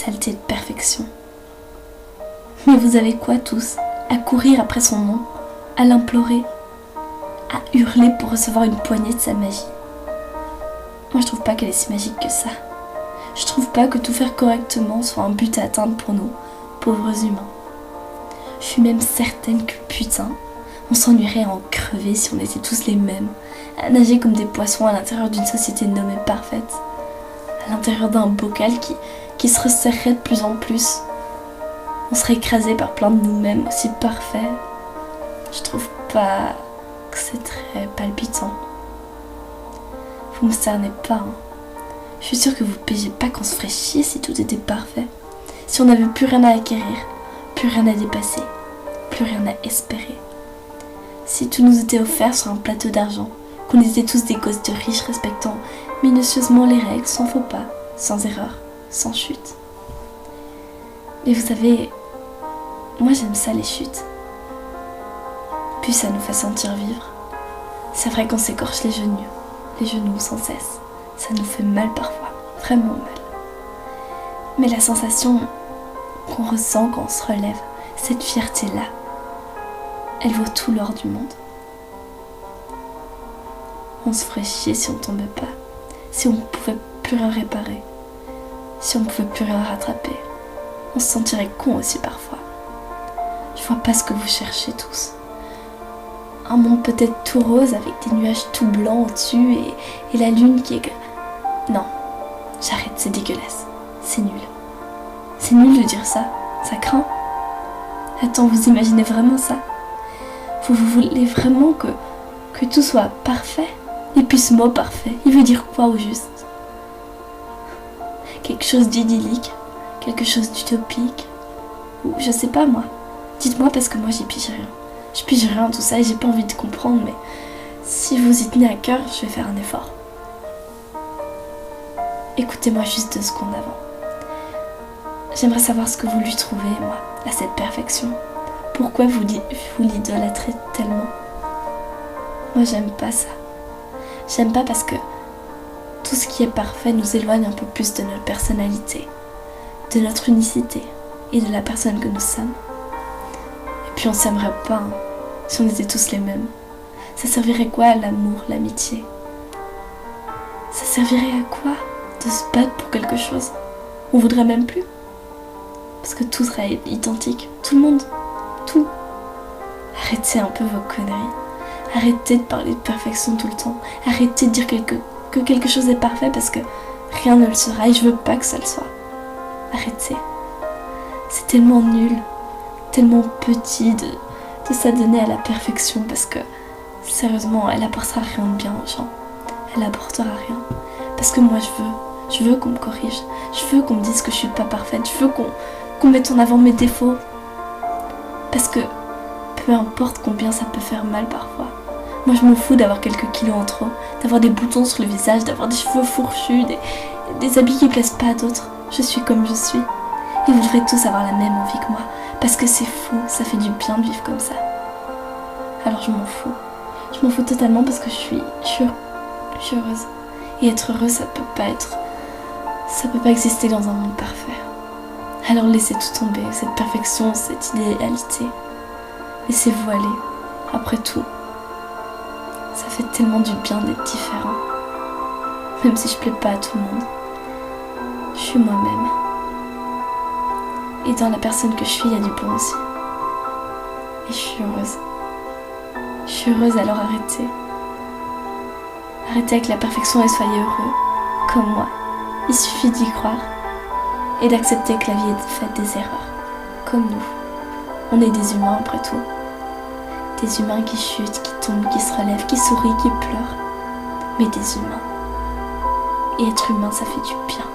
saleté de perfection. Mais vous avez quoi tous à courir après son nom, à l'implorer, à hurler pour recevoir une poignée de sa magie? Moi je trouve pas qu'elle est si magique que ça. Je trouve pas que tout faire correctement soit un but à atteindre pour nous, pauvres humains. Je suis même certaine que putain, on s'ennuierait à en crever si on était tous les mêmes, à nager comme des poissons à l'intérieur d'une société nommée parfaite, à l'intérieur d'un bocal qui se resserrerait de plus en plus. On serait écrasé par plein de nous-mêmes aussi parfaits. Je trouve pas que c'est très palpitant. Vous me cernez pas, hein. Je suis sûre que vous pigez pas qu'on se ferait chier si tout était parfait. Si on n'avait plus rien à acquérir, plus rien à dépasser, plus rien à espérer. Si tout nous était offert sur un plateau d'argent, qu'on était tous des gosses de riches respectant minutieusement les règles, sans faux pas, sans erreur, sans chute. Mais vous savez, moi j'aime ça les chutes. Puis ça nous fait sentir vivre. C'est vrai qu'on s'écorche les genoux sans cesse. Ça nous fait mal parfois, vraiment mal. Mais la sensation qu'on ressent quand on se relève, cette fierté-là, elle vaut tout l'or du monde. On se ferait chier si on tombait pas, si on ne pouvait plus rien réparer, si on ne pouvait plus rien rattraper. On se sentirait con aussi parfois. Je vois pas ce que vous cherchez tous. Un monde peut-être tout rose avec des nuages tout blancs au-dessus et la lune qui est... Non, j'arrête, c'est dégueulasse. C'est nul. C'est nul de dire ça. Ça craint. Attends, vous imaginez vraiment ça? Vous voulez vraiment que tout soit parfait? Et puis ce mot parfait, il veut dire quoi au juste? Quelque chose d'idyllique? Quelque chose d'utopique? Ou je sais pas moi. Dites-moi parce que moi j'y pige rien. Je pige rien tout ça et j'ai pas envie de comprendre, mais si vous y tenez à cœur, je vais faire un effort. Écoutez-moi juste 2 secondes avant. J'aimerais savoir ce que vous lui trouvez, moi, à cette perfection. Pourquoi vous l'idolâtrez tellement? Moi, j'aime pas ça. J'aime pas parce que tout ce qui est parfait nous éloigne un peu plus de notre personnalité, de notre unicité et de la personne que nous sommes. Et puis on s'aimerait pas, hein, si on était tous les mêmes. Ça servirait quoi à l'amour, l'amitié? Ça servirait à quoi de se battre pour quelque chose? On voudrait même plus. Parce que tout serait identique. Tout le monde. Tout. Arrêtez un peu vos conneries. Arrêtez de parler de perfection tout le temps. Arrêtez de dire que quelque chose est parfait parce que rien ne le sera et je veux pas que ça le soit. Arrêtez. C'est tellement nul, tellement petit de s'adonner à la perfection parce que sérieusement, elle apportera rien de bien aux gens. Elle apportera rien. Parce que moi je veux qu'on me corrige. Je veux qu'on me dise que je suis pas parfaite. Je veux qu'on mette en avant mes défauts. Parce que peu importe combien ça peut faire mal parfois. Moi je m'en fous d'avoir quelques kilos en trop, d'avoir des boutons sur le visage, d'avoir des cheveux fourchus, des habits qui plaisent pas à d'autres. Je suis comme je suis. Et vous devrez tous avoir la même envie que moi. Parce que c'est fou, ça fait du bien de vivre comme ça. Alors je m'en fous. Je m'en fous totalement parce que je suis heureuse. Et être heureuse, ça peut pas exister dans un monde parfait. Alors laissez tout tomber, cette perfection, cette idéalité. Laissez-vous aller. Après tout, ça fait tellement du bien d'être différent. Même si je plais pas à tout le monde. Je suis moi-même. Et dans la personne que je suis, il y a du bon aussi. Et je suis heureuse. Je suis heureuse, alors arrêtez. Arrêtez avec la perfection et soyez heureux, comme moi. Il suffit d'y croire et d'accepter que la vie est faite des erreurs, comme nous. On est des humains après tout. Des humains qui chutent, qui tombent, qui se relèvent, qui sourient, qui pleurent. Mais des humains. Et être humain, ça fait du bien.